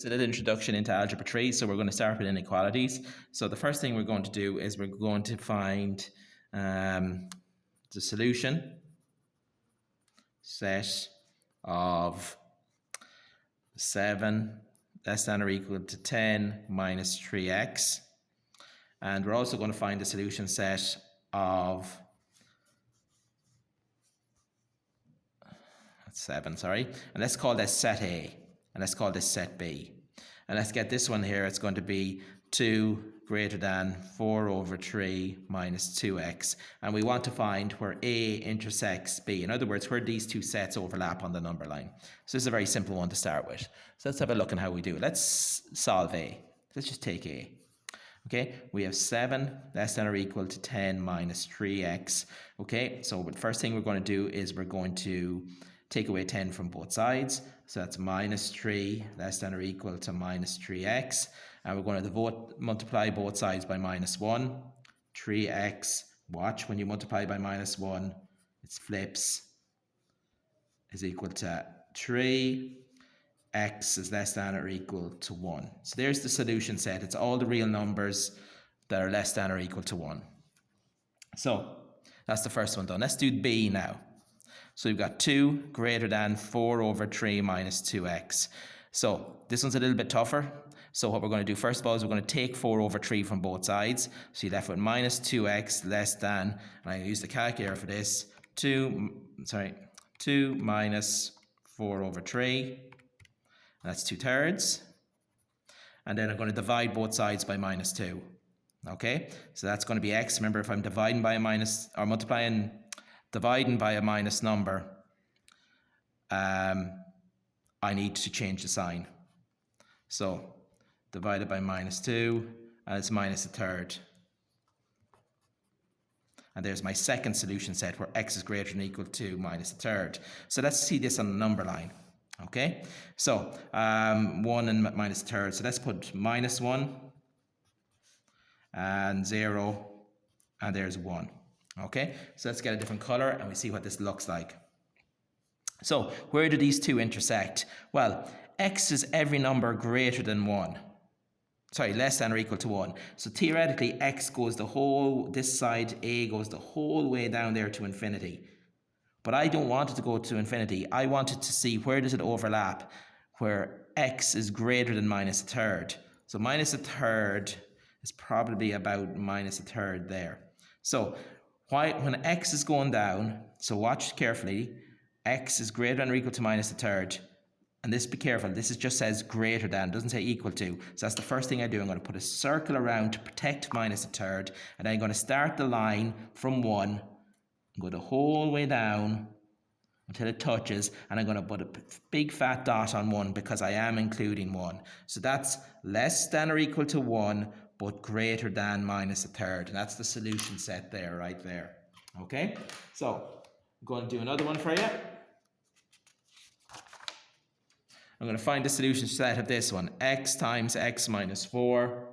It's a little introduction into Algebra 3, so we're going to start with inequalities. So the first thing we're going to do is we're going to find the solution set of 7 less than or equal to 10 minus 3x. And we're also going to find the solution set of 7, sorry. And let's call this set A. And let's call this set B. And let's get this one here. It's going to be 2 greater than 4 over 3 minus 2x. And we want to find where A intersects B. In other words, where these two sets overlap on the number line. So this is a very simple one to start with. So let's have a look at how we do it. Let's solve A. Let's just take A. Okay, we have 7 less than or equal to 10 minus 3x. Okay, so the first thing we're going to do is we're going to take away 10 from both sides. So that's minus 3 less than or equal to minus 3x. And we're going to multiply both sides by minus 1. 3x, watch, when you multiply by minus 1, it flips, is equal to 3. X is less than or equal to 1. So there's the solution set. It's all the real numbers that are less than or equal to 1. So that's the first one done. Let's do B now. So we've got 2 greater than 4 over 3 minus 2x. So this one's a little bit tougher. So what we're going to do first of all is we're going to take 4 over 3 from both sides. So you're left with minus 2x less than, and I use the calculator for this, 2 minus 4 over 3. That's 2/3. And then I'm going to divide both sides by minus 2. Okay, so that's going to be x. Remember, if I'm dividing by a minus, or dividing by a minus number, I need to change the sign. So divided by minus 2, and it's minus 1/3. And there's my second solution set where x is greater than or equal to minus 1/3. So let's see this on the number line. Okay, so 1 and minus 1/3. So let's put minus 1 and 0, and there's 1. Okay, so let's get a different color and we see what this looks like. So where do these two intersect? Well, x is every number greater than 1. Sorry, less than or equal to 1. So theoretically, x goes this side, A goes the whole way down there to infinity. But I don't want it to go to infinity. I want it to see where does it overlap, where x is greater than minus 1/3. So minus 1/3 is probably about minus 1/3 there. So when x is going down, so watch carefully, x is greater than or equal to minus 1/3. And this, be careful, this just says greater than, doesn't say equal to. So that's the first thing I do. I'm going to put a circle around to protect minus 1/3. And I'm going to start the line from 1. Go the whole way down until it touches, and I'm going to put a big fat dot on 1 because I am including 1. So that's less than or equal to 1, but greater than minus 1/3. And that's the solution set there, right there. Okay, so I'm going to do another one for you. I'm going to find the solution set of this one. X times x minus 4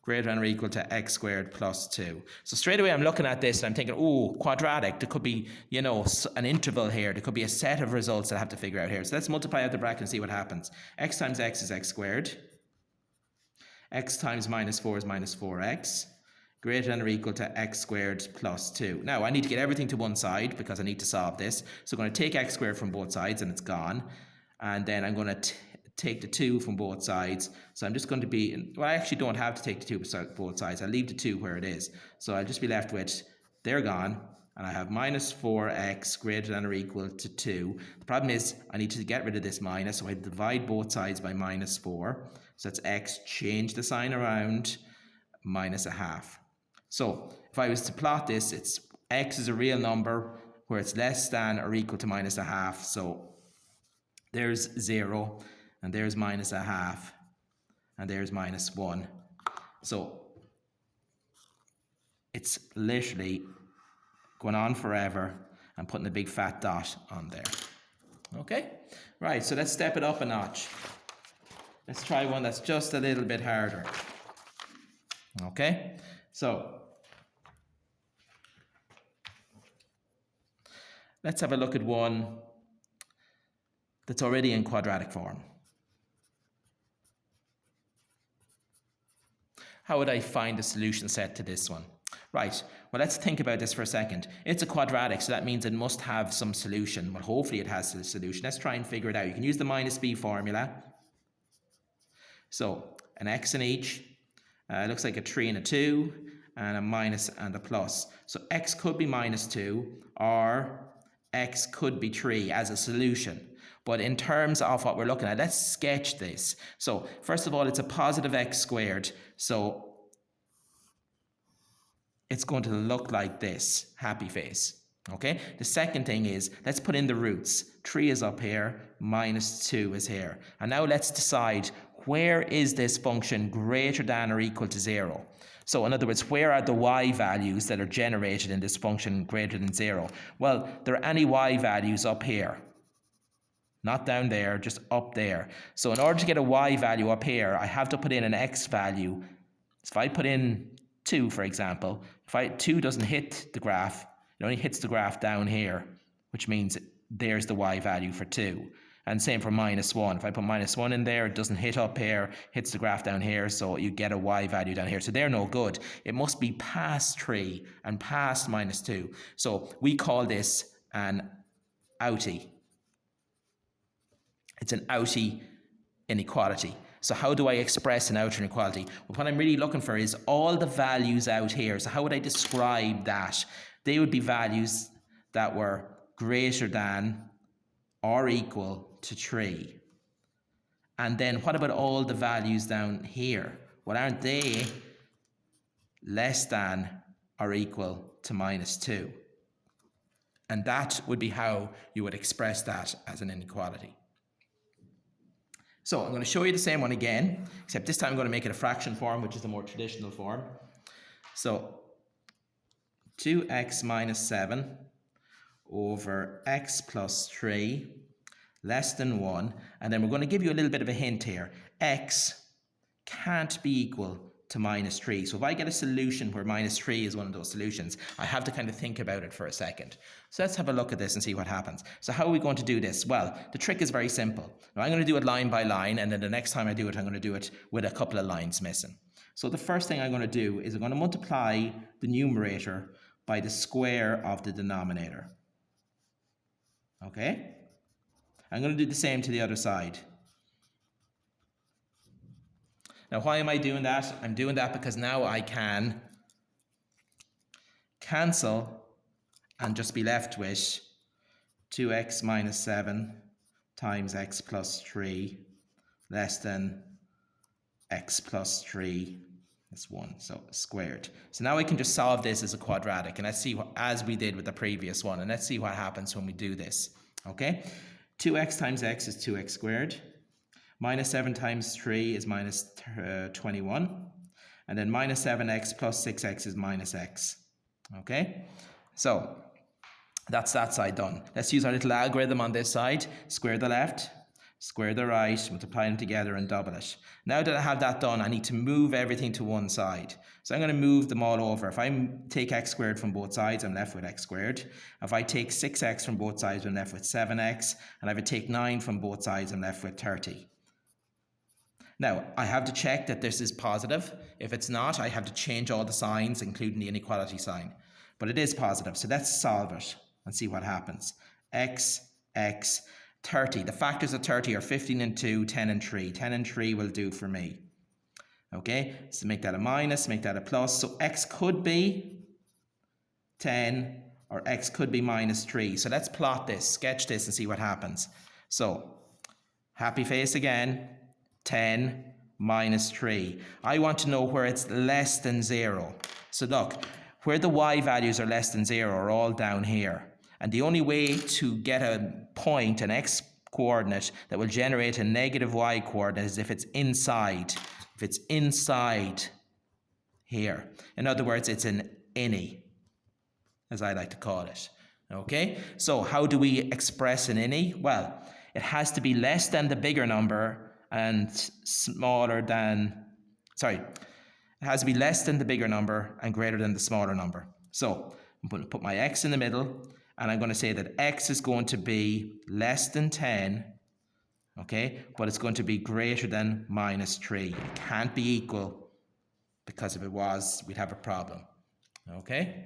greater than or equal to x squared plus 2. So straight away I'm looking at this and I'm thinking, oh, quadratic. There could be, you know, an interval here. There could be a set of results that I have to figure out here. So let's multiply out the bracket and see what happens. X times x is x squared. X times minus 4 is minus 4x. Greater than or equal to x squared plus 2. Now I need to get everything to one side because I need to solve this. So I'm going to take x squared from both sides and it's gone. And then I'm going to take the 2 from both sides. So I'm just going to be, well, I actually don't have to take the 2 from both sides. I'll leave the 2 where it is. So I'll just be left with, they're gone. And I have minus 4x greater than or equal to 2. The problem is I need to get rid of this minus. So I divide both sides by minus 4. So that's x, change the sign around, minus 1/2. So if I was to plot this, it's x is a real number where it's less than or equal to minus 1/2. So there's 0. And there's minus 1/2, and there's minus 1. So it's literally going on forever and putting a big fat dot on there. Okay? Right, so let's step it up a notch. Let's try one that's just a little bit harder. Okay? So let's have a look at one that's already in quadratic form. How would I find the solution set to this one? Right, well, let's think about this for a second. It's a quadratic, so that means it must have some solution. Well, hopefully it has a solution. Let's try and figure it out. You can use the minus b formula. So an x in each. It looks like a 3 and a 2, and a minus and a plus. So x could be minus 2, or x could be 3 as a solution. But in terms of what we're looking at, let's sketch this. So first of all, it's a positive x squared. So it's going to look like this, happy face. Okay, the second thing is, let's put in the roots. 3 is up here, minus 2 is here. And now let's decide, where is this function greater than or equal to 0? So in other words, where are the y values that are generated in this function greater than 0? Well, there are any y values up here. Not down there, just up there. So in order to get a y value up here, I have to put in an x value. So if I put in 2, for example, if 2 doesn't hit the graph, it only hits the graph down here, which means there's the y value for 2. And same for minus 1. If I put minus 1 in there, it doesn't hit up here, hits the graph down here, so you get a y value down here. So they're no good. It must be past 3 and past minus 2. So we call this an outie. It's an outie inequality. So how do I express an outer inequality? Well, what I'm really looking for is all the values out here. So how would I describe that? They would be values that were greater than or equal to 3. And then what about all the values down here? Well, aren't they less than or equal to minus 2? And that would be how you would express that as an inequality. So I'm going to show you the same one again, except this time I'm going to make it a fraction form, which is the more traditional form. So 2x minus 7 over x plus 3 less than 1. And then we're going to give you a little bit of a hint here. X can't be equal to minus 3. So if I get a solution where minus 3 is one of those solutions, I have to kind of think about it for a second. So let's have a look at this and see what happens. So how are we going to do this? Well, the trick is very simple. Now I'm going to do it line by line, and then the next time I do it, I'm going to do it with a couple of lines missing. So the first thing I'm going to do is I'm going to multiply the numerator by the square of the denominator. Okay? I'm going to do the same to the other side. Now, why am I doing that? I'm doing that because now I can cancel and just be left with 2x minus 7 times x plus 3 less than x plus 3. That's 1, so squared. So now I can just solve this as a quadratic, and let's see what, as we did with the previous one, and let's see what happens when we do this. Okay, 2x times x is 2x squared. Minus 7 times 3 is minus 21. And then minus 7x plus 6x is minus x. Okay, so that's that side done. Let's use our little algorithm on this side. Square the left, square the right, multiply them together and double it. Now that I have that done, I need to move everything to one side. So I'm going to move them all over. If I take x squared from both sides, I'm left with x squared. If I take 6x from both sides, I'm left with 7x. And if I take 9 from both sides, I'm left with 30. Now, I have to check that this is positive. If it's not, I have to change all the signs, including the inequality sign. But it is positive, so let's solve it and see what happens. X, 30. The factors of 30 are 15 and 2, 10 and 3. 10 and 3 will do for me. Okay, so make that a minus, make that a plus. So x could be 10 or x could be minus 3. So let's plot this, sketch this and see what happens. So, happy face again. 10 minus 3. I want to know where it's less than 0. So look, where the y values are less than 0 are all down here. And the only way to get a point, an x coordinate, that will generate a negative y coordinate is if it's inside. If it's inside here. In other words, it's an innie, as I like to call it. Okay? So how do we express an innie? Well, it has to be less than the bigger number and smaller than, it has to be less than the bigger number and greater than the smaller number. So I'm going to put my x in the middle, and I'm going to say that x is going to be less than 10, okay, but it's going to be greater than minus 3. It can't be equal because if it was, we'd have a problem. Okay?